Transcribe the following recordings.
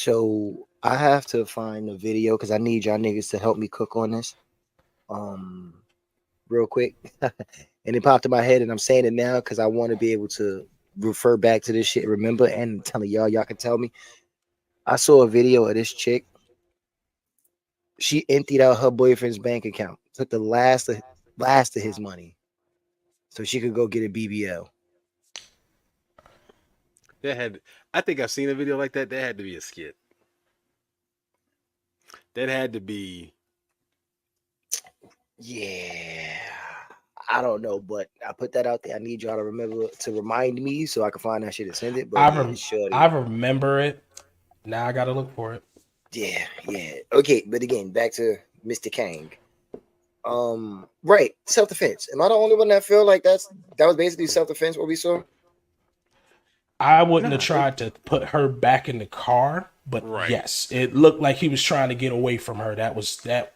So I have to find a video because I need y'all niggas to help me cook on this. Um, real quick, and it popped in my head, and I'm saying it now because I want to be able to refer back to this shit. Remember, and I'm telling y'all can tell me. I saw a video of this chick. She emptied out her boyfriend's bank account, took the last of his money, so she could go get a BBL. That had, I think I've seen a video like that. That had to be a skit. That had to be. Yeah. I don't know, but I put that out there. I need y'all to remember to remind me so I can find that shit and send it. But yeah, I shorty. remember it. Now I gotta look for it. Yeah, yeah. Okay, but again, back to Mr. Kang. Right, self defense. Am I the only one that feel like that was basically self defense? What we saw? I wouldn't have Nah, tried to put her back in the car, but right. yes, it looked like he was trying to get away from her. That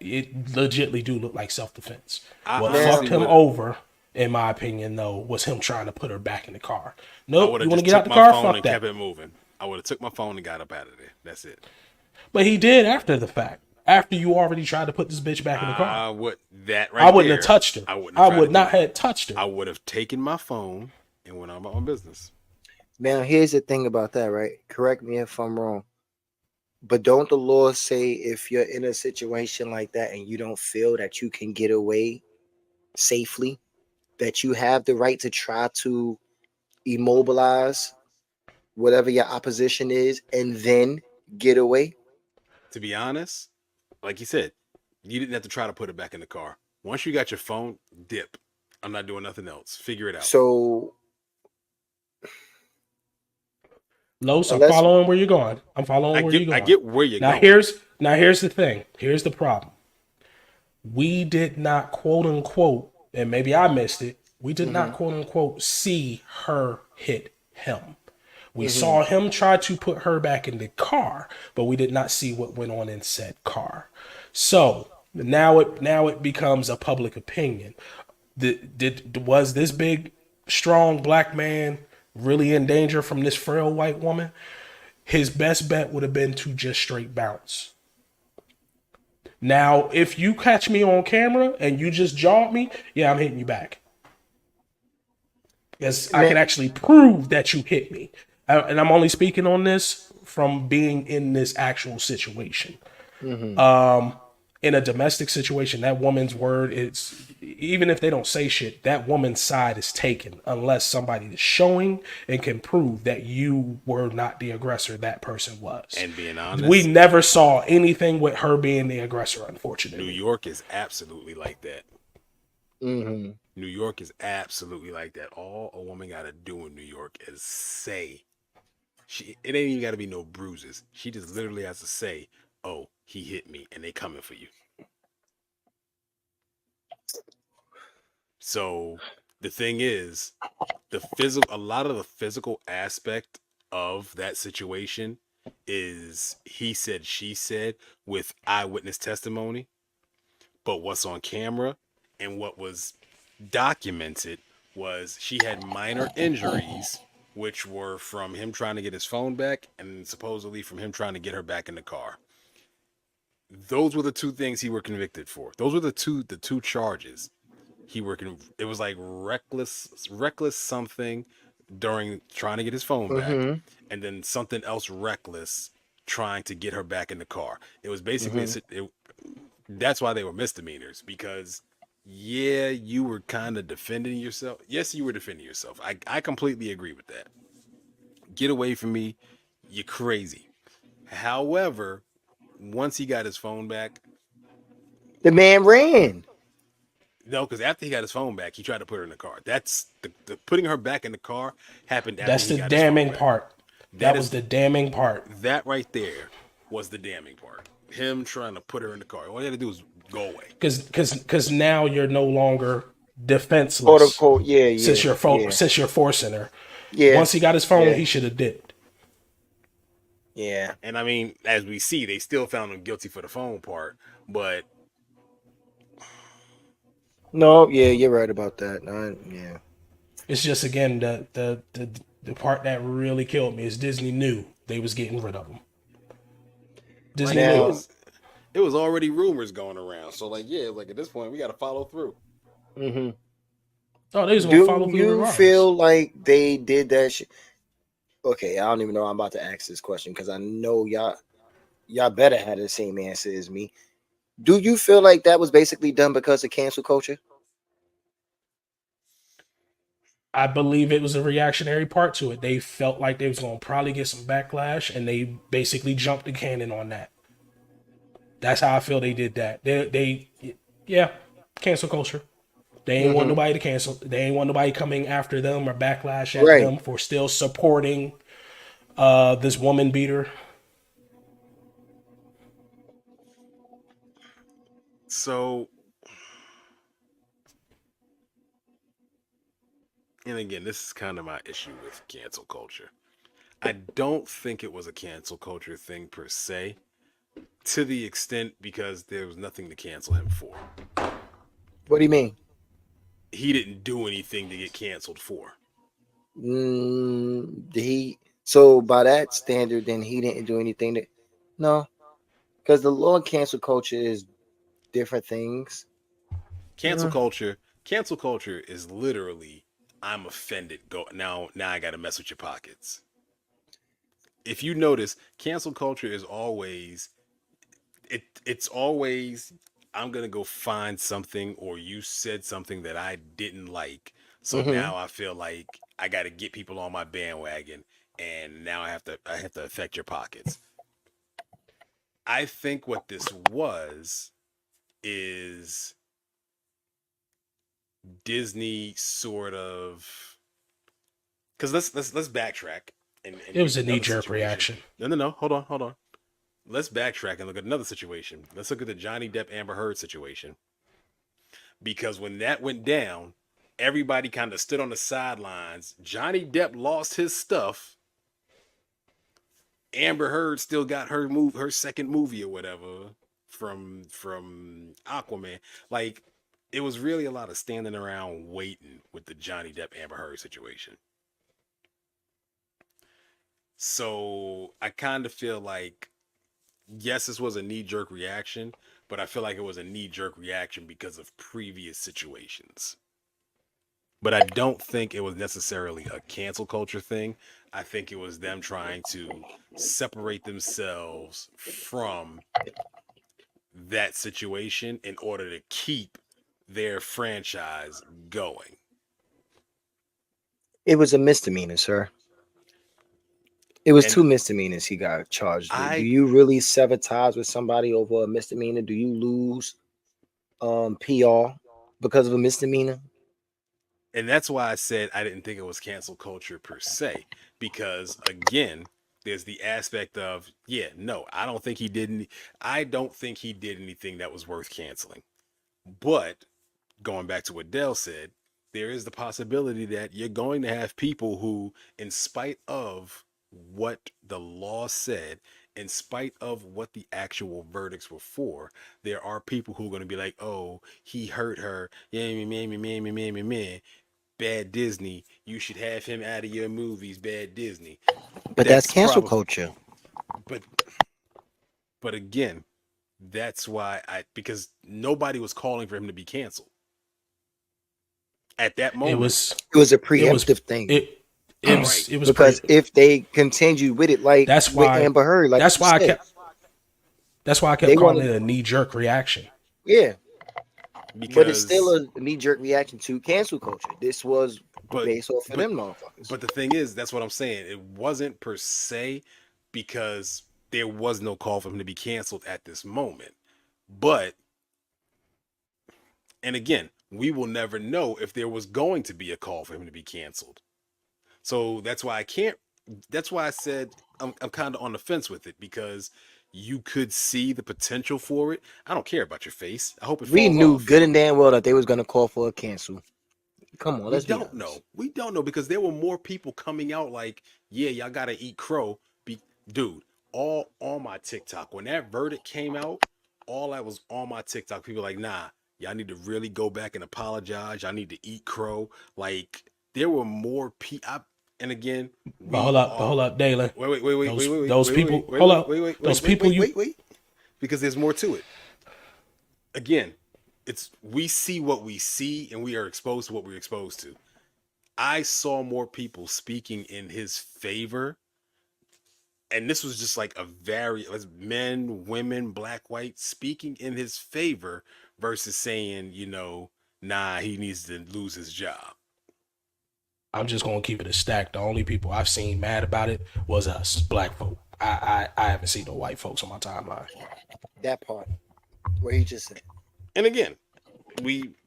it legitly do look like self defense. I What Now, honestly fucked him would. over, in my opinion, though, was him trying to put her back in the car. I Nope, would you have want to just get out took the my car? phone Fuck and kept that. it moving. I would have took my phone and got up out of there. That's it. But he did after the fact. After you already tried to put this bitch back in the car. I would that I right wouldn't have there. touched her. I wouldn't have I tried to would do not that. have touched her. I would have taken my phone and went on about my business. now, here's the thing about that, right? Correct me if I'm wrong. But don't the law say if you're in a situation like that and you don't feel that you can get away safely, that you have the right to try to immobilize whatever your opposition is and then get away? To be honest, like you said, you didn't have to try to put it back in the car. Once you got your phone, dip. I'm not doing nothing else. Figure it out. So Los, I'm unless following where you're going. I'm following where you're I going. get where you're Now going. here's the thing. Here's the problem. We did not quote unquote, and maybe I missed it. We did not hmm quote unquote see her hit him. We hmm saw him try to put her back in the car, but we did not see what went on in said car. So now it becomes a public opinion. Was this big, strong black man really in danger from this frail white woman? His best bet would have been to just straight bounce. Now, if you catch me on camera and you just jawed me, yeah, I'm hitting you back. Because I man, can actually prove that you hit me. And I'm only speaking on this from being in this actual situation. hmm In a domestic situation, that woman's word is, even if they don't say shit, that woman's side is taken unless somebody is showing and can prove that you were not the aggressor, that person was. And being We honest, never saw anything with her being the aggressor, New unfortunately. York is absolutely like that. hmm New York is absolutely like that. All a woman got to do in New York is say, it ain't even got to be no bruises. She just literally has to say, "Oh, he hit me," and they coming for you. So the thing is, a lot of the physical aspect of that situation is he said, she said with eyewitness testimony, but what's on camera and what was documented was she had minor injuries, which were from him trying to get his phone back and supposedly from him trying to get her back in the car. Those were the two things he were convicted for. Those were the two charges. It was like reckless something during trying to get his phone back, hmm and then something else reckless trying to get her back in the car. It was basically hmm that's why they were misdemeanors, because yeah, you were kind of defending yourself. Yes, you were defending yourself. I completely agree with that. Get away from me. You're crazy. However, once he got his phone back, the man ran. no, because after he got his phone back, he tried to put her in the car. That's the putting her back in the car happened after That's he the got his phone damning back. part. That That was is the damning part. that right there was the damning part. Him trying to put her in the car. All you had to do was go away. Because now you're no longer Quote defenseless unquote. Yeah, yeah, yeah, since you're forcing her. yeah, Once he got his phone, yeah, he should have dipped. yeah. And I mean, as we see, they still found him guilty for the phone part. But No, yeah, you're right about that. Yeah. It's just again the part that really killed me is Disney knew they was getting rid of him. Disney Like knew. Now, it was already rumors going around. So like yeah, like at this point we got to follow through. hmm Oh, they was gonna do follow through you regardless. feel like they did that shit? Okay, I don't even know. I'm about to ask this question because I know y'all better have the same answer as me. Do you feel like that was basically done because of cancel culture? I believe it was a reactionary part to it. They felt like they was gonna probably get some backlash, and they basically jumped the cannon on that. That's how I feel they did that. Yeah, cancel culture. They ain't want Hmm. nobody to cancel. They ain't want nobody coming after them or backlash at Right. them for still supporting this woman beater. So and again, this is kind of my issue with cancel culture. I don't think it was a cancel culture thing per se, to the extent because there was nothing to cancel him for. What do you mean? He didn't do anything to get canceled for. He so by that standard, then he didn't do anything that no, because the law and cancel culture is different things. Cancel Uh, culture, cancel culture is literally I'm offended. Go now I got to mess with your pockets. If you notice, cancel culture is always it's always I'm gonna go find something or you said something that I didn't like. So mm-hmm. now I feel like I gotta get people on my bandwagon and now I have to affect your pockets. I think what this was is Disney sort of because let's backtrack and It was use a knee another jerk situation. reaction. No, hold on. Let's backtrack and look at another situation. Let's look at the Johnny Depp Amber Heard situation. Because when that went down, everybody kind of stood on the sidelines. Johnny Depp lost his stuff. Amber Heard still got her second movie or whatever from Aquaman. Like it was really a lot of standing around waiting with the Johnny Depp Amber Heard situation. So I kind of feel like yes, this was a knee jerk reaction, but I feel like it was a knee jerk reaction because of previous situations. But I don't think it was necessarily a cancel culture thing. I think it was them trying to separate themselves from that situation in order to keep their franchise going. It was a misdemeanor, sir. It was And two misdemeanors he got charged with. Do I you really sever ties with somebody over a misdemeanor? Do you lose PR because of a misdemeanor? and that's why I said I didn't think it was cancel culture per se because again, there's the aspect of yeah, no, I don't think he did anything that was worth canceling. But going back to what Dell said, there is the possibility that you're going to have people who, in spite of what the law said, in spite of what the actual verdicts were for, there are people who are going to be like, oh, he hurt her. Yeah, me. Bad Disney. You should have him out of your movies, bad Disney. But that's That's cancel probably, culture. but, but again, that's why because nobody was calling for him to be canceled at that It moment. was It was a it was preemptive thing. Right. it was Because pretty. if they continued with it, like That's with why Amber Heard, like that's you why I said, kept that's why I kept they calling wanted, it a knee jerk reaction. yeah, but it's still Because a knee jerk reaction to cancel culture. This was but based off of but them motherfuckers. but the thing is, that's what I'm saying. It wasn't per se because there was no call for him to be canceled at this moment. But and again, we will never know if there was going to be a call for him to be canceled. So that's why I can't. That's why I said I'm kind of on the fence with it because you could see the potential for it. I don't care about your face. I hope it We falls knew off. good and damn well that they was gonna call for a cancel. Come on, We let's be don't honest. know. We don't know because there were more people coming out like, yeah, y'all gotta eat crow. Dude, all on my TikTok when that verdict came out, all that was on my TikTok. People like, nah, y'all need to really go back and apologize. Y'all need to eat crow. Like there were more people. And again, we But are. hold up, Dalen. Wait, wait, wait, wait, wait, Those wait, wait, those wait, wait, people, wait, hold wait, up. wait, wait, Those wait, wait, people wait, you wait, wait. because there's more to it. Again, it's we see what we see and we are exposed to what we're exposed to. I saw more people speaking in his favor, and this was just like a very men, women, black, white speaking in his favor versus saying, nah, he needs to lose his job. I'm just gonna keep it a stack. The only people I've seen mad about it was us, black folk. I haven't seen no white folks on my timeline. That part where he just said, And again,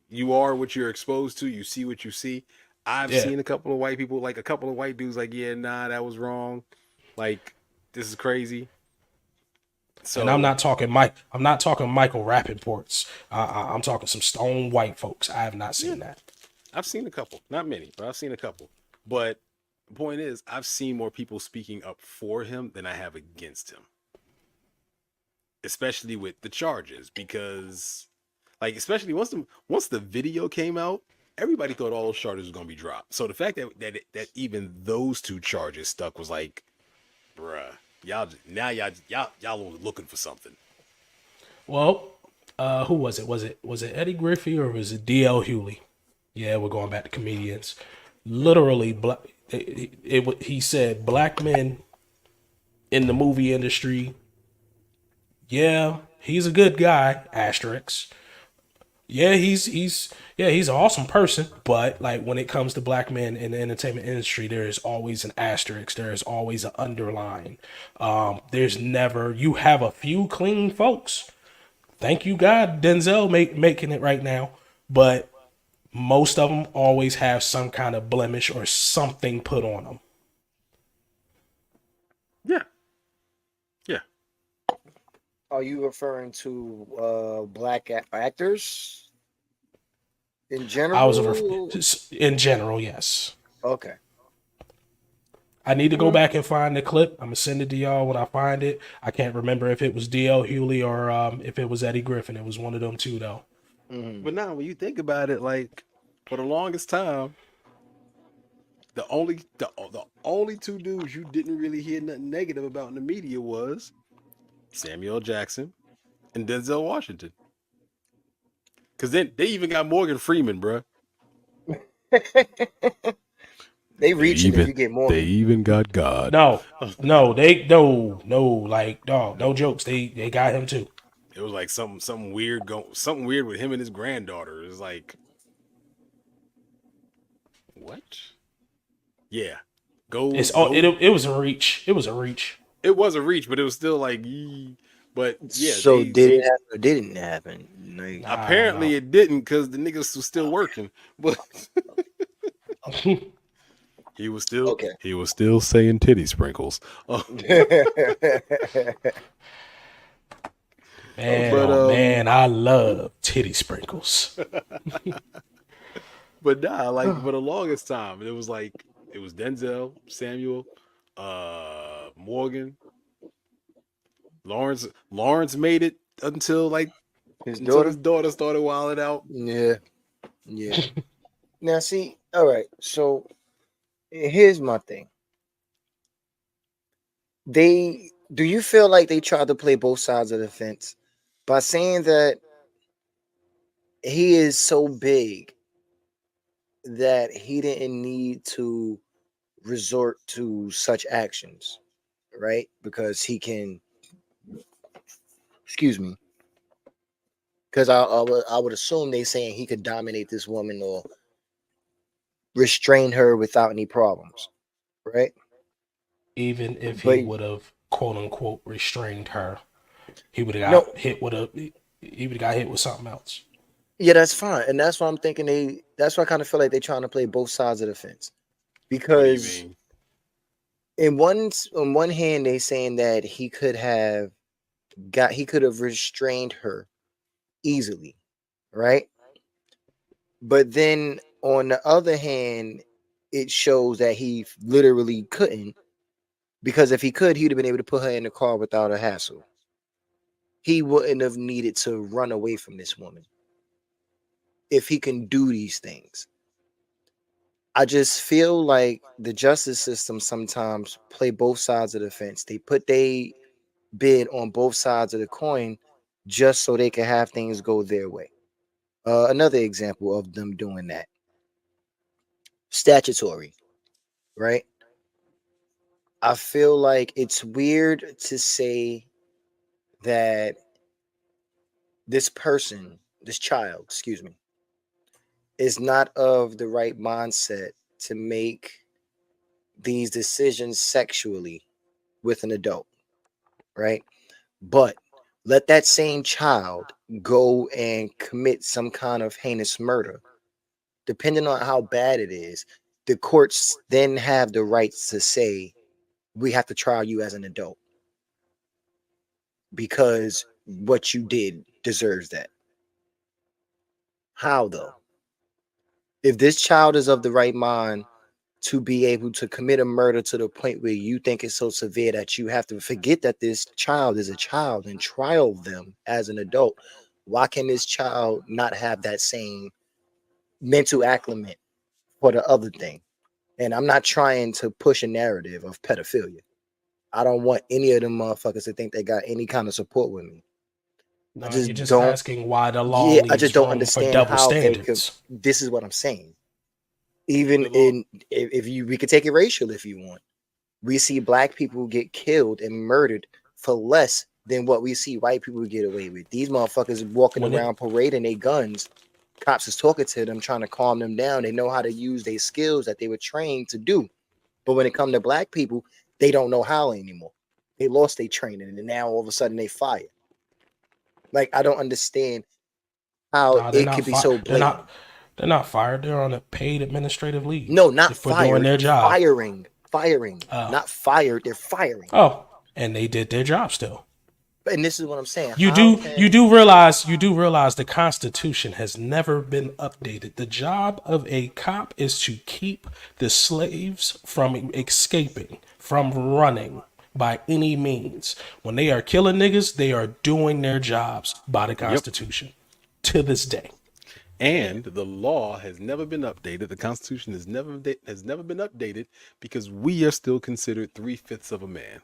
you are what you're exposed to. You see what you see. I've Yeah. seen a couple of white people, like a couple of white dudes, like, yeah, nah, that was wrong. Like, this is crazy. And I'm So not talking Mike. I'm not talking Michael Rappaport's. I'm talking some stone white folks. I have not yeah, seen that. I've seen a couple, not many, but I've seen a couple. But the point is, I've seen more people speaking up for him than I have against him, especially with the charges, because, like, especially once the video came out, everybody thought all those charges were gonna be dropped. So the fact that even those two charges stuck was like, bruh, y'all were looking for something. Well, who was it? Was it Eddie Griffey or was it D.L. Hewley? Yeah, we're going back to comedians. Literally, he said black men in the movie industry. Yeah, he's a good guy. Asterisk. Yeah, he's an awesome person, but like when it comes to black men in the entertainment industry, there is always an asterisk. There is always an underline. There's never you have a few clean folks. Thank you God, Denzel making it right now, but most of them always have some kind of blemish or something put on them. Yeah, yeah. "Are you referring to black actors in I was general?" in general, yes. Okay. I need to go Mhm. back and find the clip. I'm gonna send it to y'all when I find it. I can't remember if it was D.L. Hewley or if it was Eddie Griffin. It was one of them two though. Mhm. But now when you think about it, like, for the longest time, the only two dudes you didn't really hear nothing negative about in the media was Samuel Jackson and Denzel Washington. Cause then they even got Morgan Freeman, bruh. They They reaching if even you get they Morgan. even got God. No, no, they no like dog, no jokes. They got him too. It was like something weird something weird with him and his granddaughter. It's like, what? Yeah, It's all go. it was a reach. It was a reach. It was a reach, but it was still like, yee. But yeah, So did it happen or didn't happen? Like, I don't apparently know. it didn't because the niggas was still working, but okay. he was still saying titty sprinkles. Man, But oh man, I love titty sprinkles. but nah, like for the longest time, it was Denzel, Samuel, Morgan, Lawrence made it His until his daughter? daughter started wilding out. Yeah. Yeah. Now see, all right. So here's my thing. Do you feel like they tried to play both sides of the fence by saying that he is so big that he didn't need to resort to such actions, right? Because he can, excuse me, because I would assume they saying he could dominate this woman or restrain her without any problems, right? Even if he But would have quote unquote restrained her, he would have no, got hit with a he would have got hit with something else. yeah, that's fine, and that's why I'm thinking they. That's why I kind of feel like they're trying to play both sides of the fence What do you because mean? on one hand they saying that he could have restrained her easily, right? But then on the other hand, it shows that he literally couldn't because if he could, he'd have been able to put her in the car without a hassle. He wouldn't have needed to run away from this woman if he can do these things. I just feel like the justice system sometimes play both sides of the fence. They put they bid on both sides of the coin just so they can have things go their way. Another example of them doing that, statutory, right? I feel like it's weird to say that this person, this child, excuse me, is not of the right mindset to make these decisions sexually with an adult, right? But let that same child go and commit some kind of heinous murder. Depending on how bad it is, the courts then have the rights to say, we have to trial you as an adult because what you did deserves that. How though? If this child is of the right mind to be able to commit a murder to the point where you think it's so severe that you have to forget that this child is a child and trial them as an adult, why can this child not have that same mental acclimate for the other thing? And I'm not trying to push a narrative of pedophilia. I don't want any of them motherfuckers to think they got any kind of support with me. I No, you're just just don't. asking why the law Yeah, I just leaves don't room for understand double how they could. standards. This is what I'm saying. Even The law. in, if you, we could take it racial if you want. We see black people get killed and murdered for less than what we see white people get away with. These motherfuckers walking When it around parading their guns. Cops is talking to them, trying to calm them down. They know how to use their skills that they were trained to do. But when it comes to black people, they don't know how anymore. They lost their training and now all of a sudden they fire. Like, I don't understand how Nah, they're it not could be fired. so blatant. They're not fired. They're on a paid administrative leave No, not for doing fired. their job. Firing. Oh, Not fired. They're firing. oh, and they did their job still. And this is what I'm saying. You How do you can do realize the Constitution has never been updated. The job of a cop is to keep the slaves from escaping, from running by any means. When they are killing niggas, they are doing their jobs by the Yep. Constitution to this day. And the law has never been updated. The Constitution has never been updated because we are still considered 3/5 of a man.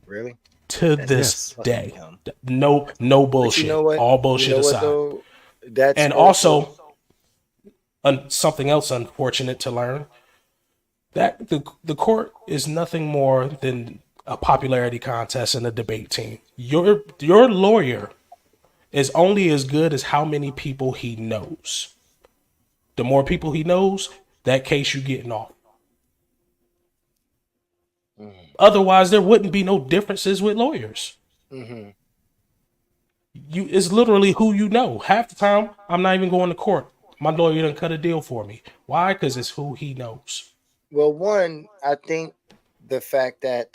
really? To That's this Yes. fucking day. dumb. No But you know bullshit. what? All You bullshit know what aside. though? That's And also also, something else unfortunate to learn that the court is nothing more than a popularity contest and a debate team. Your lawyer is only as good as how many people he knows. The more people he knows, that case you getting off. Otherwise, there wouldn't be no differences with lawyers. mm-hmm. You it's literally who you know. Half the time, I'm not even going to court. My lawyer done cut a deal for me. Why? Because it's who he knows. Well, one, I think the fact that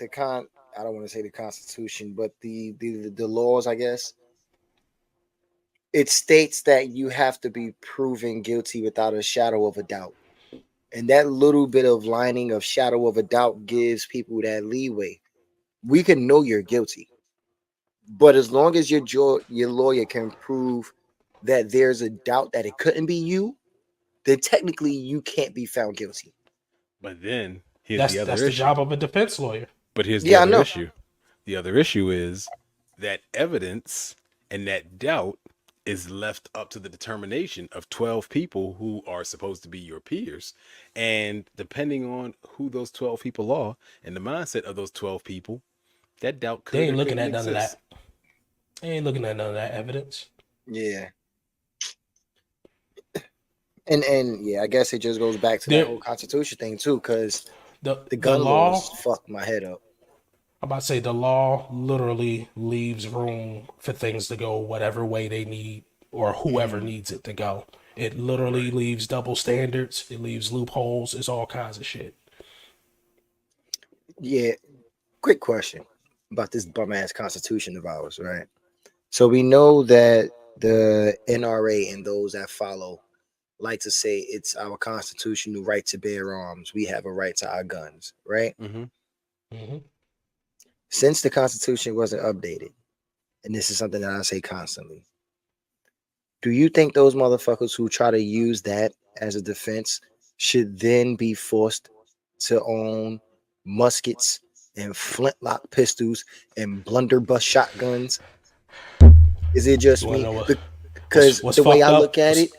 I don't want to say the Constitution, but the laws, I guess, it states that you have to be proven guilty without a shadow of a doubt. And that little bit of lining of shadow of a doubt gives people that leeway. We can know you're guilty, but as long as your lawyer can prove that there's a doubt that it couldn't be you, then technically you can't be found guilty. But then here's the That's other the issue. job of a defense lawyer. But here's the Yeah, I other know. issue. The other issue is that evidence and that doubt is left up to the determination of 12 people who are supposed to be your peers. And depending on who those 12 people are and the mindset of those 12 people, that doubt They could ain't or looking couldn't at none of exist. that. They ain't looking at none of that evidence. Yeah. And yeah, I guess it just goes back to that There, whole Constitution thing too, because the the gun laws law. fucked my head up. I'm about to say the law literally leaves room for things to go whatever way they need or whoever Mhm. needs it to go. It literally Right. leaves double standards. It leaves loopholes. It's all kinds of shit. Yeah, quick question about this bum ass Constitution of ours, right? So we know that the NRA and those that follow like to say it's our constitutional right to bear arms. We have a right to our guns, right? Mm-hmm. Hmm. Since the Constitution wasn't updated, and this is something that I say constantly, do you think those motherfuckers who try to use that as a defense should then be forced to own muskets and flintlock pistols and blunderbuss shotguns? Is it You just wanna me? know Because what's the way fucked I up? look at it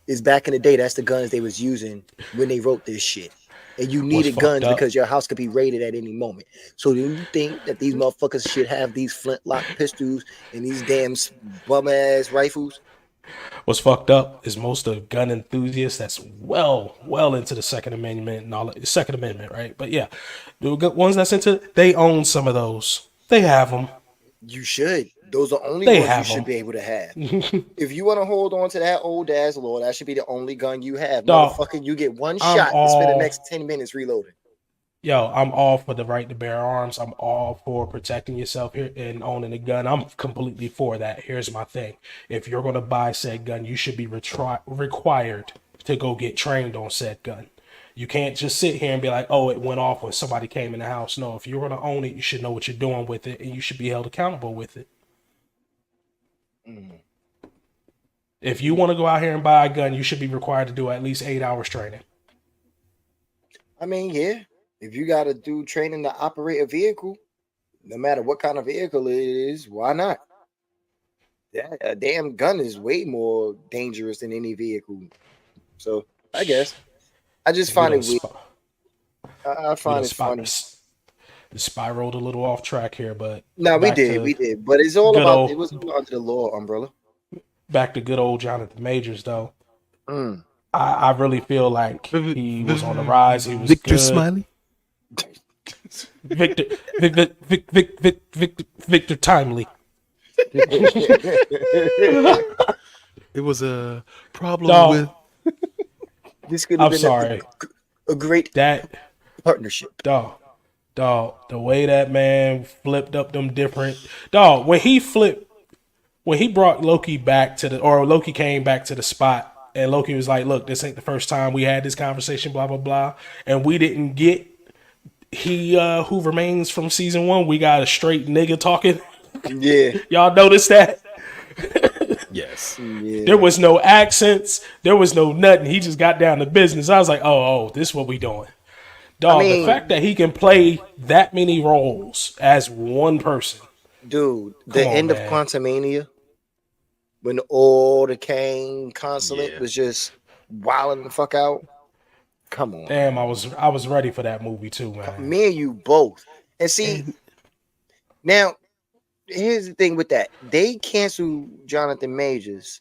is back in the day, that's the guns they was using when they wrote this shit. And you What's needed fucked guns up? because your house could be raided at any moment. So do you think that these motherfuckers should have these flintlock pistols and these damn bum ass rifles? What's fucked up is most of gun enthusiasts that's well into the Second Amendment and all that, Second Amendment, right? But yeah, the ones that's into, they own some of those. They have them. You should. Those are the only They ones you have should them. be able to have. If you want to hold on to that old ass law, that should be the only gun you have. Dog, Motherfucker, you get one I'm shot and spend the all next 10 minutes reloading. I'm all for the right to bear arms. I'm all for protecting yourself here and owning a gun. I'm completely for that. Here's my thing: if you're going to buy said gun, you should be required to go get trained on said gun. You can't just sit here and be like, "Oh, it went off when somebody came in the house." No, if you're going to own it, you should know what you're doing with it, and you should be held accountable with it. Mm. If you want to go out here and buy a gun, you should be required to do at least 8 hours training. I mean, yeah. If you got to do training to operate a vehicle, no matter what kind of vehicle it is, why not? That, a damn gun is way more dangerous than any vehicle. So I guess I just And we find done it weird. I we done find it funny. spiraled a little off track here, but No, back to we did. But it's all good about it old was all under the law umbrella. back to good old Jonathan Majors though. Mm. I really feel like he was on the rise. He was Victor good. Smiley. Victor Timely. It was a problem Dog, with. This could have I'm been sorry. a great That partnership. dog, the way that man flipped up them different dog when he brought Loki back to the or Loki came back to the spot and Loki was like, "Look, this ain't the first time we had this conversation, blah blah blah," and we didn't get who remains from season one. We got a straight nigga talking. Yeah. Y'all notice that? Yes. Yeah. There was no accents. There was no nothing. He just got down to business. I was like, oh, this is what we doing. I Dog, the mean, fact that he can play that many roles as one person. dude, Come the on, end of man. Quantumania, when all the Kang consulate Yeah. was just wilding the fuck out. Come on. Damn, I was ready for that movie too, man. Me and you both. And see, And now here's the thing with that. They canceled Jonathan Majors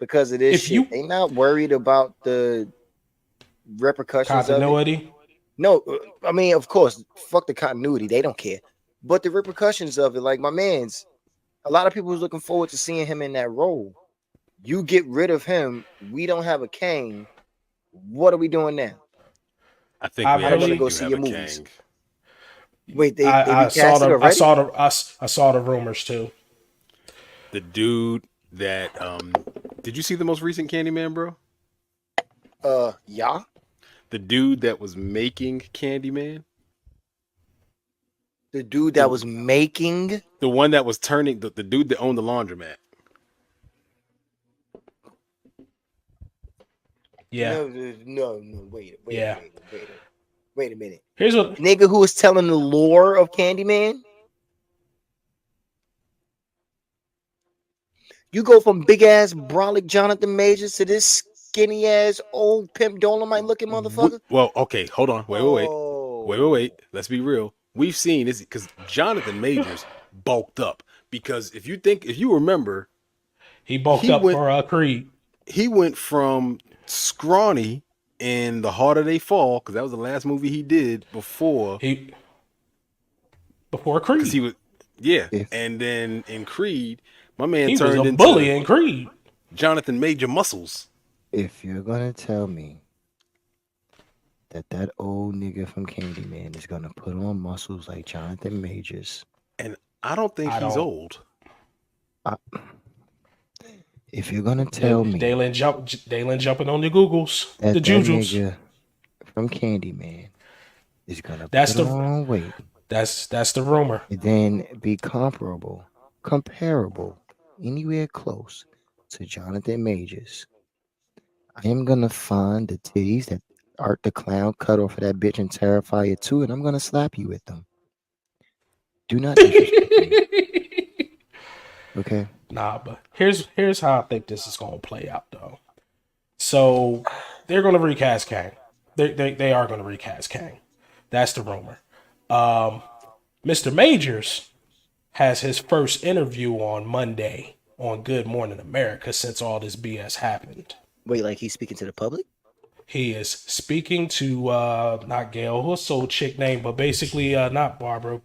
because of this If shit. you They not worried about the repercussions of it. continuity, No, I mean, of course, fuck the continuity. They don't care. But the repercussions of it, like my man's, a lot of people was looking forward to seeing him in that role. You get rid of him, we don't have a Kang. What are we doing now? I think I we I don't want to actually really go do see have your a movies. Kang. Wait, they recasted already? I saw the rumors too. The dude that did you see the most recent Candyman, bro? Yeah. The dude that was making Candyman, The dude that the was making. the one that was turning the dude that owned the laundromat. Yeah, No. yeah. Wait a minute. Here's what Nigga who was telling the lore of Candyman. You go from big ass brolic Jonathan Majors to this skinny ass old pimp Dolomite looking motherfucker. Well, okay, hold on. Oh. Wait. Let's be real. We've seen this because Jonathan Majors bulked up. Because if you remember, he bulked he up went for Creed. he went from scrawny in The Harder They Fall, because that was the last movie he did before. Before Because he Creed, was, yeah. If- And then in Creed, my man he was turned a into bully in Creed. Jonathan Major Muscles. If you're gonna tell me that old nigga from Candyman is gonna put on muscles like Jonathan Majors, And I don't think I he's don't- old. if you're gonna tell me Dalen jumping on the Googles, that the that Jujus. nigga from Candyman is gonna That's put the- on weight That's the rumor. and then be comparable, anywhere close to Jonathan Majors, I am gonna find the titties that Art the Clown cut off of that bitch in Terrifier 2, and I'm gonna slap you with them. Do not disrespect me. Okay. Nah, but here's how I think this is gonna play out though. So they're gonna recast Kang. They are gonna recast Kang. That's the rumor. Mr. Majors has his first interview on Monday on Good Morning America since all this BS happened. Wait, like he's speaking to the public? He is speaking to not Gail, who's so chick name, but basically not Barbara.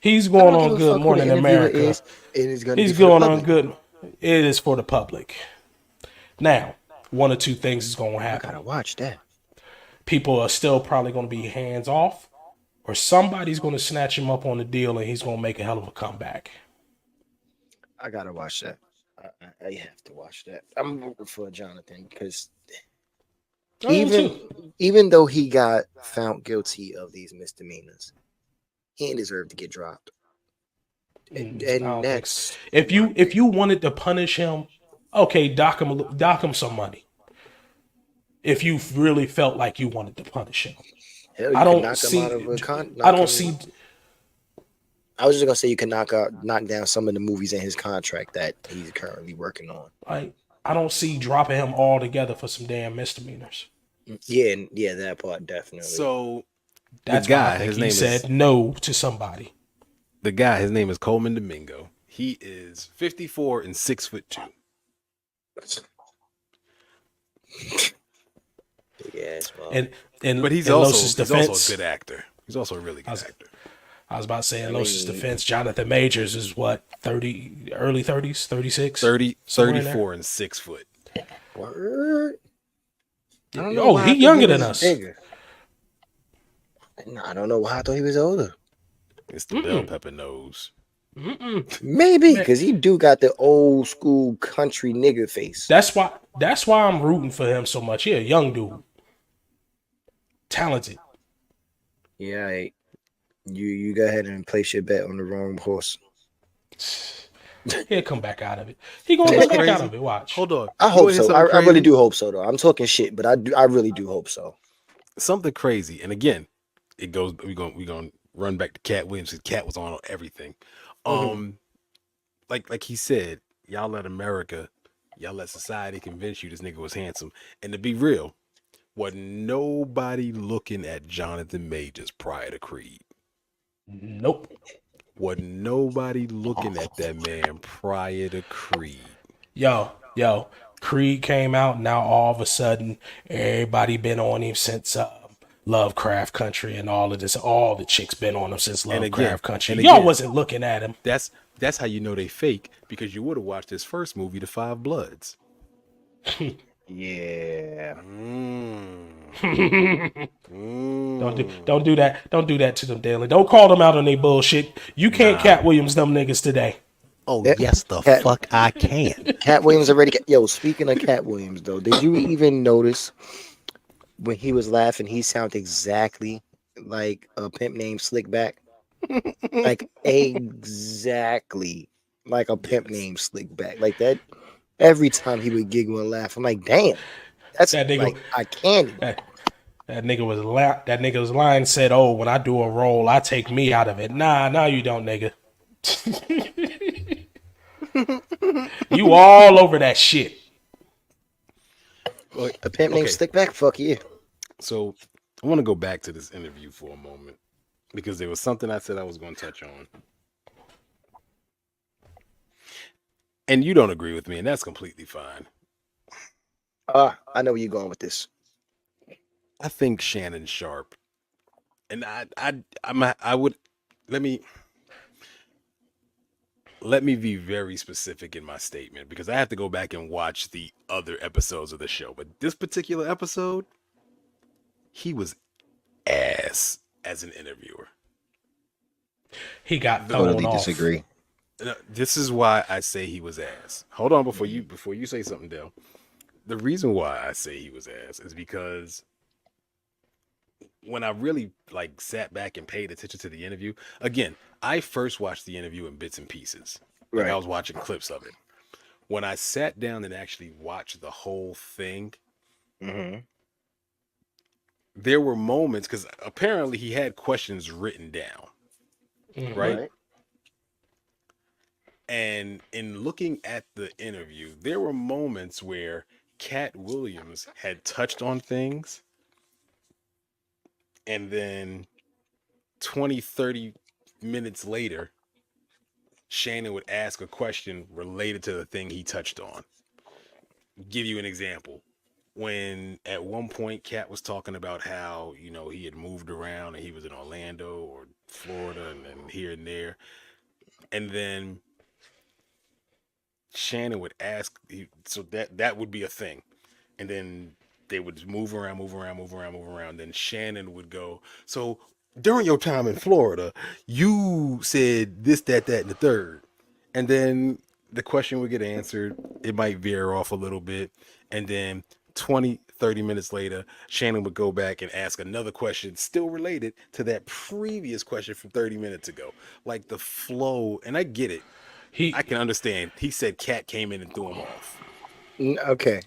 He's I going don't give on a Good fuck who the Morning interviewer America. is. It is going to be He's for the going on public. Good. It is for the public. Now, one or two things is going to I happen. gotta watch that. People are still probably going to be hands off, or somebody's going to snatch him up on the deal and he's going to make a hell of a comeback. I gotta watch that. I have to watch that. I'm rooting for Jonathan because even though he got found guilty of these misdemeanors, he ain't deserve to get dropped. And that's if you wanted to punish him, okay, dock him some money. If you really felt like you wanted to punish him, hell, you I can don't knock see. him out of a con. I don't see. I was just gonna say you can knock down some of the movies in his contract that he's currently working on. I don't see dropping him altogether for some damn misdemeanors. Yeah, that part definitely. So that's the guy, why I think his he name said is, no to somebody. The guy, his name is Coleman Domingo. He is 54 and 6'2". Big ass, but he's also a good actor. He's also a really good actor. I was about to say, in Los's defense, Jonathan Majors is what, 30, early 30s, 36? 34 and 6 foot. Word? He's younger than us. No, I don't know why I thought he was older. It's the bell pepper nose. Maybe because he do got the old school country nigger face. That's why I'm rooting for him so much. Yeah, young dude, talented. Yeah, you go ahead and place your bet on the wrong horse. He'll come back out of it. He gonna come back out of it. Watch. Hold on. I hope so. I really do hope so, though. I'm talking shit, but I really do hope so. Something crazy, and again, it goes. We gonna run back to Katt Williams because Katt was on everything. Like he said, y'all let society convince you this nigga was handsome, and to be real, wasn't nobody looking at Jonathan Majors prior to Creed. Nope. Wasn't nobody looking at that man prior to Creed. Yo, Creed came out. Now all of a sudden, everybody been on him since Lovecraft Country and all of this. All the chicks been on him since Lovecraft Country. Y'all wasn't looking at him. That's how you know they fake, because you would have watched his first movie, The Five Bloods. Yeah. Don't do that. Don't do that to them, Daily. Don't call them out on their bullshit. You can't Katt Williams them niggas today. Oh, yes, the fuck I can. Katt Williams already. Yo, speaking of Katt Williams, though, did you even notice when he was laughing, he sounded exactly like a pimp named Slickback? Like, exactly like a pimp named Slickback. Like that. Every time he would giggle and laugh, I'm like, damn, that's that nigga. Like, I can't. That nigga's line said, "Oh, when I do a role, I take me out of it." Nah, you don't, nigga. You all over that shit. A pimp named Slickback? Fuck you. So I want to go back to this interview for a moment, because there was something I said I was going to touch on. And you don't agree with me, and that's completely fine. I know where you're going with this. I think Shannon Sharp, and I would let me be very specific in my statement, because I have to go back and watch the other episodes of the show. But this particular episode, he was ass as an interviewer. He got thrown off. Disagree. This is why I say he was ass. Hold on, before you say something, Dale. The reason why I say he was ass is because when I really sat back and paid attention to the interview, again, I first watched the interview in bits and pieces. Right. I was watching clips of it. When I sat down and actually watched the whole thing, there were moments, because apparently he had questions written down, right? And in looking at the interview, there were moments where Cat Williams had touched on things, and then 20, 30 minutes later, Shannon would ask a question related to the thing he touched on. Give you an example. When at one point Cat was talking about how, he had moved around and he was in Orlando or Florida and here and there. And then Shannon would ask, so that would be a thing. And then they would move around, move around, move around, move around. Then Shannon would go, so during your time in Florida, you said this, that, and the third. And then the question would get answered. It might veer off a little bit. And then 20, 30 minutes later, Shannon would go back and ask another question still related to that previous question from 30 minutes ago. Like the flow, and I get it. I He can understand. He said Cat came in and threw him off. Okay.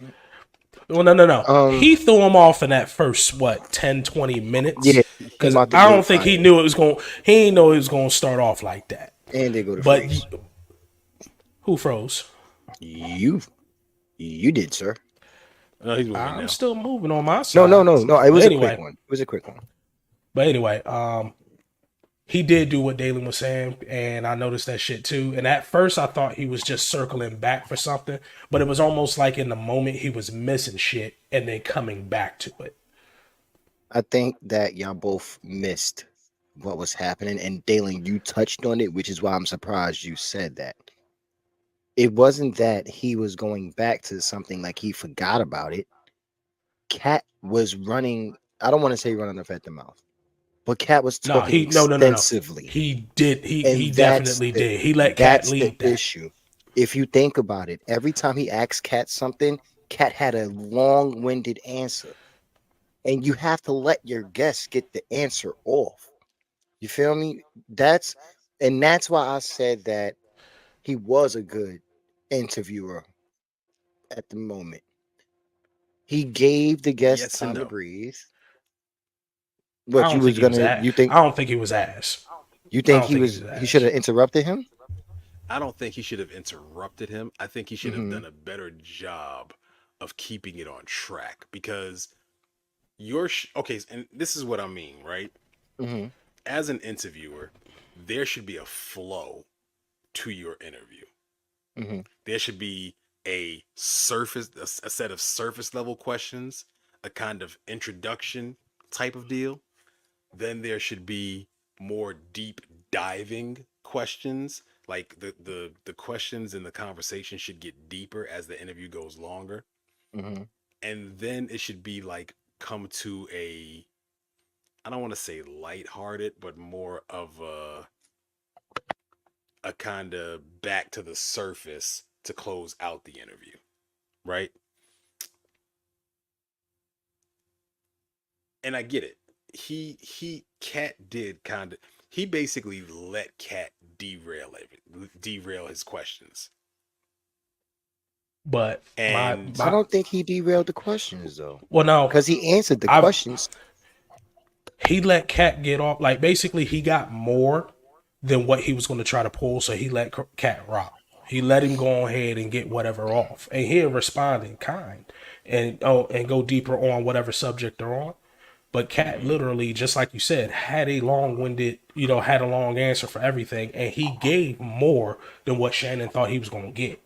Well, no. Um. He threw him off in that first 10, 20 minutes Yeah. He because came out the I don't gate think he fire, knew it was going. He didn't know it was going to start off like that. and they go to But freeze. who froze? You, you did, sir. No, he's moving I'm now. still moving on my No, side. no, no, no. It was But a quick anyway, one. It was a quick one. but anyway, he did do what Dalen was saying, and I noticed that shit too. And at first, I thought he was just circling back for something, but it was almost like in the moment he was missing shit and then coming back to it. I think that y'all both missed what was happening, and Dalen, you touched on it, which is why I'm surprised you said that. It wasn't that he was going back to something like he forgot about it. Cat was running. I don't want to say running off at the mouth, but Cat was No, talking no. extensively, He did. He and that's definitely the did. He let Cat that's the lead that. issue. If you think about it, every time he asked Cat something, Cat had a long-winded answer, and you have to let your guests get the answer off. You feel me? That's why I said that he was a good interviewer at the moment. He gave the guests Yes and time to no. breathe. I What you don't think was he was gonna ass. I don't think he was ass. you I think don't think he was he should ass. have interrupted him? I don't think he should have interrupted him. I think he should have Mm-hmm. done a better job of keeping it on track because okay, and this is what I mean, right? Mm-hmm. As an interviewer, there should be a flow to your interview. Mm-hmm. There should be a set of surface level questions, a kind of introduction type of deal. Then there should be more deep diving questions. Like the questions in the conversation should get deeper as the interview goes longer. Mm-hmm. And then it should be like come to I don't want to say lighthearted, but more of a kind of back to the surface to close out the interview, right? And I get it. Cat did kind of he basically let Cat derail his questions. But And I don't think he derailed the questions though, no, because he answered the I've questions. he let Cat get off. Like basically, he got more than what he was going to try to pull, so he let Cat rock. He let him go ahead and get whatever off, and he'll respond in kind and go deeper on whatever subject they're on. But Cat mhm. literally, just like you said, had a long-winded, had a long answer for everything, and he gave more than what Shannon thought he was going to get.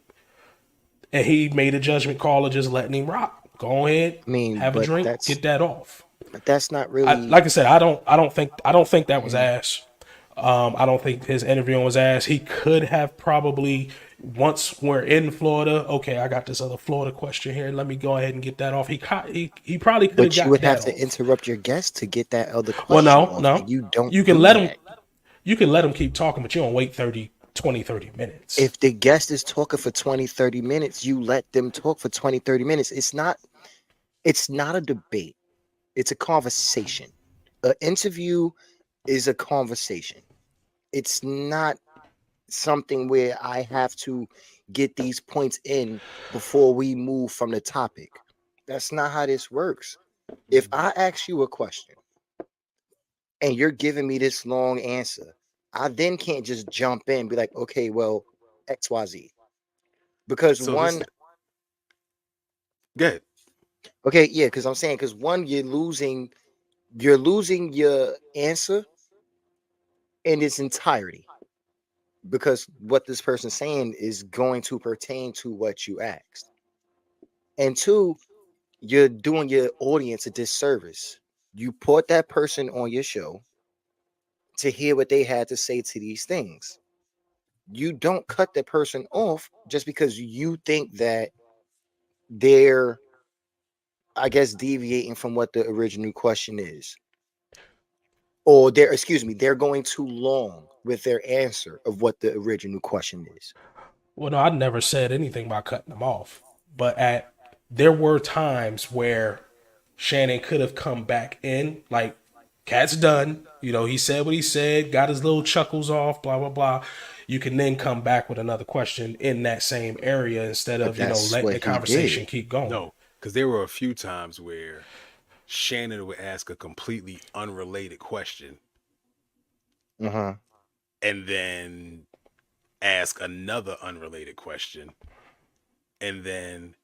And he made a judgment call of just letting him rock. Go ahead, I mean, have a drink, get that off. but that's not really. Like I said, I don't think that was Mhm. ass. I don't think his interviewing was ass. He could have probably once we're in Florida. Okay, I got this other Florida question here. Let me go ahead and get that off. He probably could have But you would got have that to off. interrupt your guest to get that other Well, question no, off, no. and you don't You can do let him. that. You can let him keep talking, but you don't wait 30 minutes. If the guest is talking for 20, 30 minutes, you let them talk for 20, 30 minutes. It's not a debate. It's a conversation. An interview is a conversation. It's not something where I have to get these points in before we move from the topic. That's not how this works. If I ask you a question and you're giving me this long answer, I then can't just jump in and be like, okay, well, XYZ. Because So this, one, go ahead. okay, yeah, because I'm saying because one, you're losing your answer in its entirety because what this person's saying is going to pertain to what you asked. And two, you're doing your audience a disservice. You put that person on your show to hear what they had to say to these things. You don't cut the person off just because you think that they're, I guess, deviating from what the original question is. Or they're, excuse me, they're going too long with their answer of what the original question is. Well, no, I never said anything about cutting them off. But there were times where Shannon could have come back in, like Katt's done. You know, he said what he said, got his little chuckles off, blah blah blah. You can then come back with another question in that same area instead But of that's letting what the he did. conversation keep going. No, because there were a few times where Shannon would ask a completely unrelated question Uh-huh. and then ask another unrelated question and then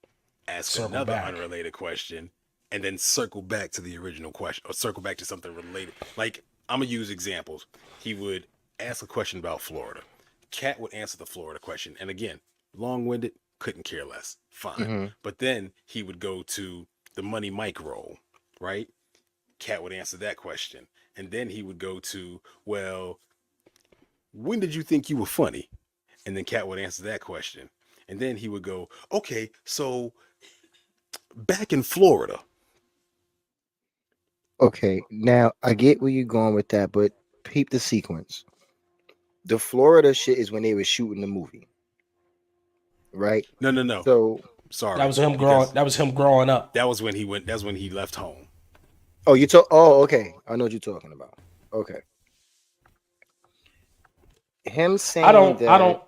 ask Circle another back. unrelated question and then circle back to the original question or circle back to something related. Like, I'm gonna use examples. He would ask a question about Florida. Katt would answer the Florida question, and again, long-winded, couldn't care less. Fine. Mm-hmm. But then he would go to the Money Mike role, right? Katt would answer that question. And then he would go to, well, when did you think you were funny? And then Katt would answer that question. And then he would go, okay, so back in Florida. Okay, now I get where you're going with that, but peep the sequence. The Florida shit is when they were shooting the movie, right? No, no, no. So, That Sorry. was him growing. Because That was him growing up. that was when he went, that's when he left home. oh, you talk. Oh, okay. I know what you're talking about. Okay, him I saying don't. I that. don't.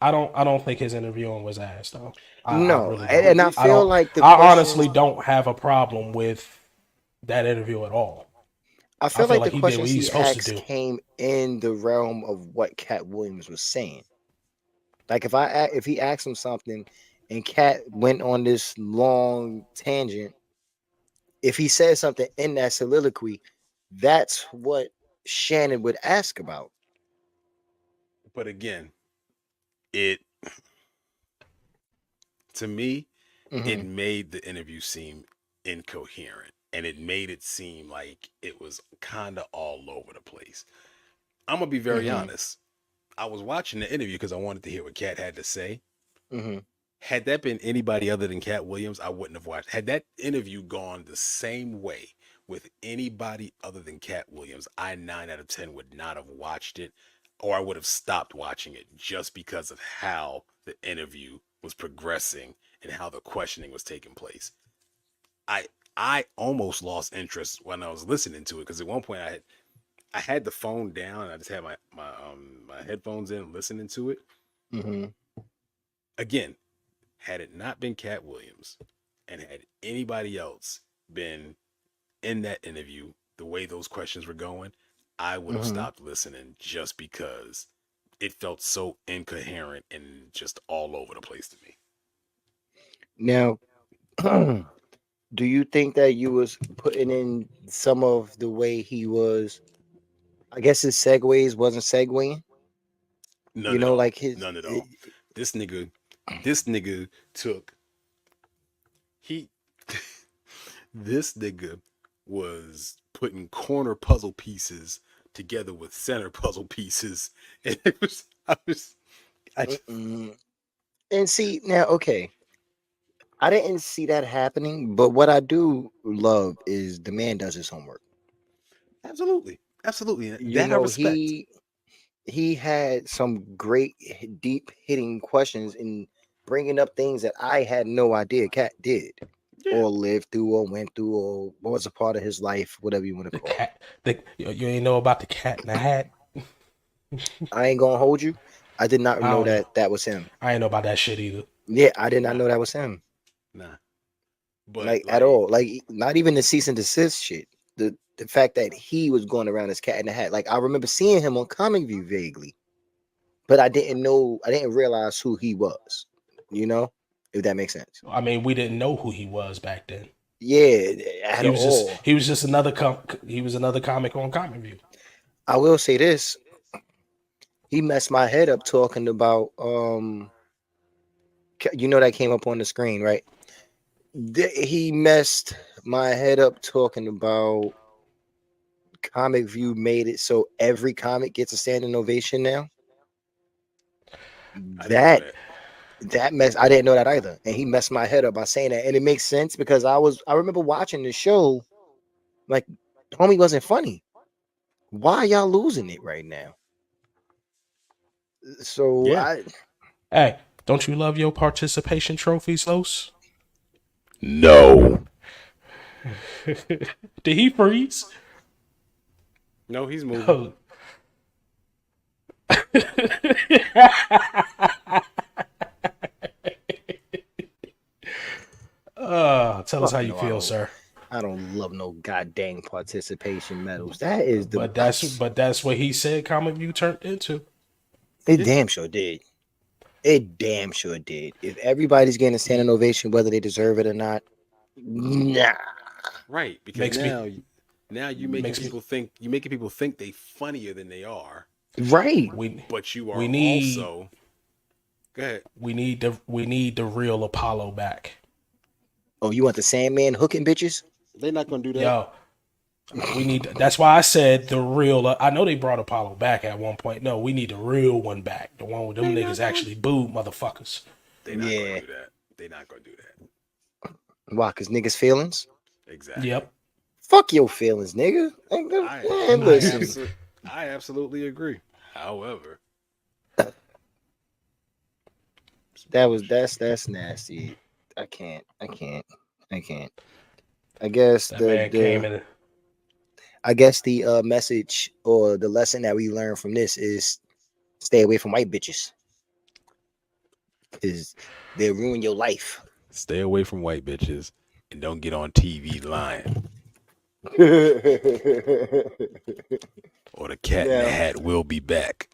I don't. I don't think his interviewing was ass though. I No, really and, don't. and I I feel don't. like the I questions. honestly don't have a problem with that interview at all. I I feel feel like like the he did what questions he's he supposed to asked do. came in the realm of what Cat Williams was saying. Like if he asked him something, and Cat went on this long tangent, if he said something in that soliloquy, that's what Shannon would ask about. But again, it, to me, it Hmm. made the interview seem incoherent and it made it seem like it was kind of all over the place. I'm going to be very Hmm. honest. I was watching the interview because I wanted to hear what Katt had to say. Hmm. Had that been anybody other than Katt Williams, I wouldn't have watched. Had that interview gone the same way with anybody other than Katt Williams, I 9 out of 10 would not have watched it, or I would have stopped watching it just because of how the interview was progressing and how the questioning was taking place. I I almost lost interest when I was listening to it because at one point I had the phone down and I just had my headphones in listening to it. Hmm. Again, had it not been Katt Williams and had anybody else been in that interview, the way those questions were going, I would have Hmm. stopped listening just because it felt so incoherent and just all over the place to me. Now, do you think that you was putting in some of the way he was? I guess his segues wasn't segueing. None at all. Like his. None at all. This nigga, this nigga took he this nigga was putting corner puzzle pieces together with center puzzle pieces, and it was I just, Mm-mm. And see now, okay, I didn't see that happening, but what I do love is the man does his homework. absolutely, absolutely, You that I know, respect. he had some great deep hitting questions in bringing up things that I had no idea Cat did Yeah, or lived through or went through or was a part of his life, whatever you want to The call it. cat. You ain't know about the cat in the hat. I ain't gonna hold you. I did not I know don't know. that that was him. I ain't know about that shit either. Yeah, I did not nah, know that was him. nah. But Like at like, all. Like not even the cease and desist shit. The fact that he was going around as Cat in the Hat. Like I remember seeing him on Comic View vaguely, but I didn't realize who he was. You know, if that makes sense. I mean, we didn't know who he was back then. Yeah, at all. He was just another he was another comic on Comic View. I will say this: he messed my head up talking about that came up on the screen, right? He messed my head up talking about Comic View made it so every comic gets a standing ovation now. I didn't know That that. I didn't know that either, and he messed my head up by saying that, and it makes sense because I remember watching the show, like, homie wasn't funny. Why y'all losing it right now? So Yeah. Hey, don't you love your participation trophies, Los? No. Did he freeze? No, he's moving. Tell us Fuck how you no, I feel, don't. sir. I don't love no goddamn participation medals. That is the But that's what he said Comic View turned into. it damn sure did. It damn sure did. If everybody's getting a standing ovation, whether they deserve it or not, nah. Right, because Makes now me you making people think they funnier than they are, Right. but you are we need also. Go ahead. we need the real Apollo back. Oh, you want the Sandman hooking bitches? They're not gonna do that. Yo, we need. That's why I said the real. I know they brought Apollo back at one point. No, we need the real one back. The one with them They niggas not gonna. actually booed motherfuckers. They're not Yeah. gonna do that. They're not gonna do that. Why? Cause niggas feelings? Exactly. Yep. Fuck your feelings, nigga. I, Man, I, listen. I absolutely agree. However, That's nasty. I can't. I guess That man came in. the message or the lesson that we learn from this is stay away from white bitches. Because they'll ruin your life. stay away from white bitches and don't get on TV lying, or the Cat in the Now, Hat will be back.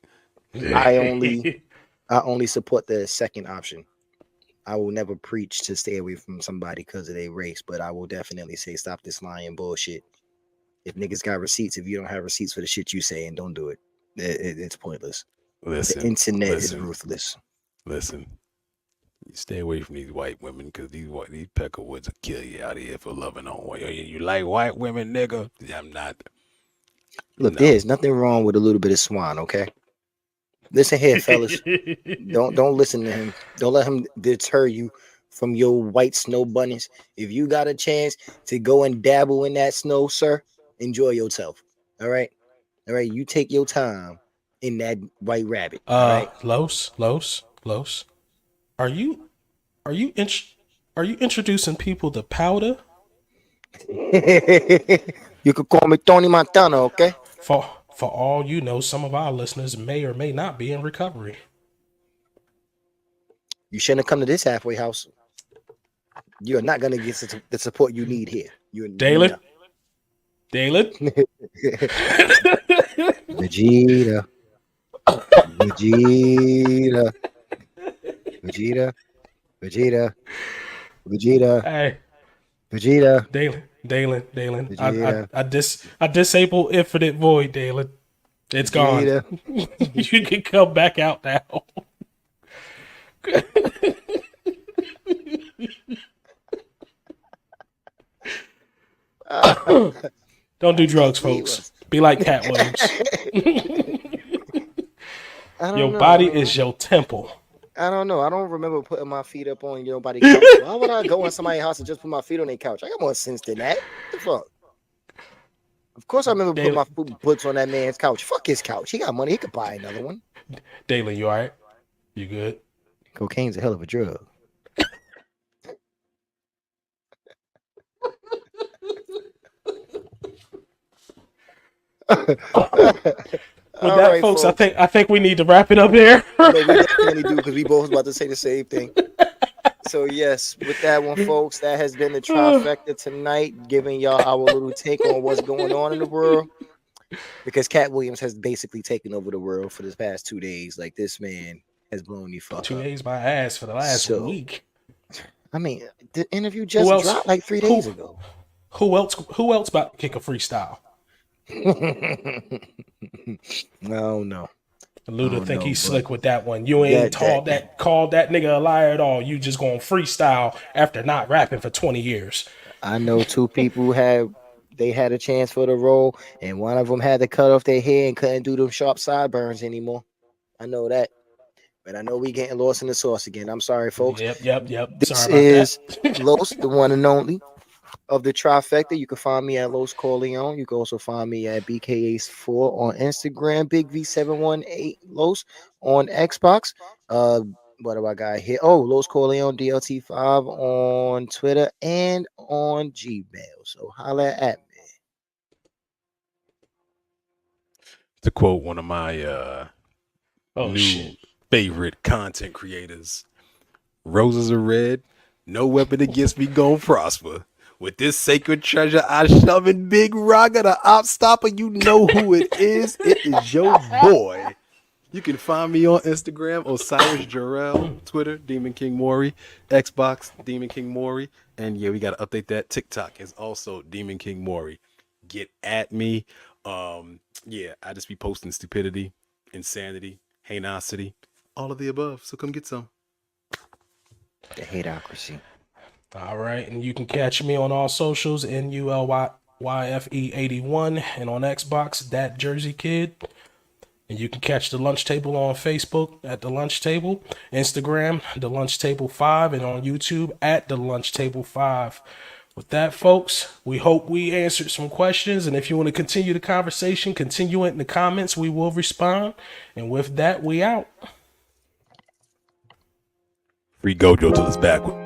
I only support the second option. I will never preach to stay away from somebody because of their race, but I will definitely say stop this lying bullshit. If niggas got receipts, if you don't have receipts for the shit you say, and don't do it. It's pointless. Listen, The internet is listen, ruthless. listen. You stay away from these white women because these peckerwoods will kill you out here for loving on white. You like white women, nigga? I'm not. Look, No. there's nothing wrong with a little bit of swan, okay? Listen here, fellas. Don't listen to him. Don't let him deter you from your white snow bunnies. If you got a chance to go and dabble in that snow, sir, enjoy yourself. All right. You take your time in that white rabbit. All right. Los. Are you are you are you introducing people to powder? You could call me Tony Montana, okay? For all you know, some of our listeners may or may not be in recovery. You shouldn't have come to this halfway house. You're not gonna get the support you need here. Dalen? Dalen? Vegeta. Vegeta. Vegeta. Vegeta. Vegeta. Hey, Vegeta. Dalen. Vegeta. I disable Infinite Void, Dalen. It's Vegeta. gone. You can come back out now. Don't do drugs, folks. Be like Cat Williams. Your body is your temple. I don't know. I don't remember putting my feet up on nobody's couch. Why would I go in somebody's house and just put my feet on their couch? I got more sense than that. What the fuck? Of course, I remember putting my boots on that man's couch. Fuck his couch. He got money. He could buy another one. Dalen, you all right? You good? Cocaine's a hell of a drug. With that, right, folks, I think we need to wrap it up there. No, we definitely do because we both about to say the same thing. So yes, with that one, folks, that has been the trifecta tonight, giving y'all our little take on what's going on in the world. because Cat Williams has basically taken over the world for this past 2 days. Like this man has blown the fuck Two up. days my ass for the last So week. I mean, the interview Who just else? dropped like 3 days Who ago. who else about to kick a freestyle? No, no. Luda Oh think no, he's but slick with that one. You ain't called that nigga a liar at all. You just gonna freestyle after not rapping for 20 years. I know two people had a chance for the role, and one of them had to cut off their hair and couldn't do them sharp sideburns anymore. I know that, but I know we getting lost in the sauce again. I'm sorry, folks. Yep. This Sorry about that. is Los, the one and only of the trifecta. You can find me at Los Corleone. You can also find me at BKAce4 on Instagram, Big V718 Los on Xbox. What do I got here? Oh, Los Corleone DLT5 on Twitter and on Gmail. So holla at me. To quote one of my Oh new shit. favorite content creators, roses are red, no weapon against me gon' prosper. With this sacred treasure, I shove in Big Rocker, the op stopper. You know who it is. It is your boy. You can find me on Instagram, Osiris Jarrell, Twitter, Demon King Maury, Xbox, Demon King Maury, and yeah, we gotta update that. TikTok is also Demon King Maury. Get at me. Yeah, I just be posting stupidity, insanity, hainosity, all of the above. So come get some. The hateocracy. All right, and you can catch me on all socials, NULYFE81, and on Xbox, That Jersey Kid. And you can catch The Lunch Table on Facebook at The Lunch Table, Instagram, The Lunch Table 5, and on YouTube at The Lunch Table 5. With that, folks, we hope we answered some questions. And if you want to continue the conversation, continue it in the comments. We will respond. And with that, we out. Free Gojo till it's backward.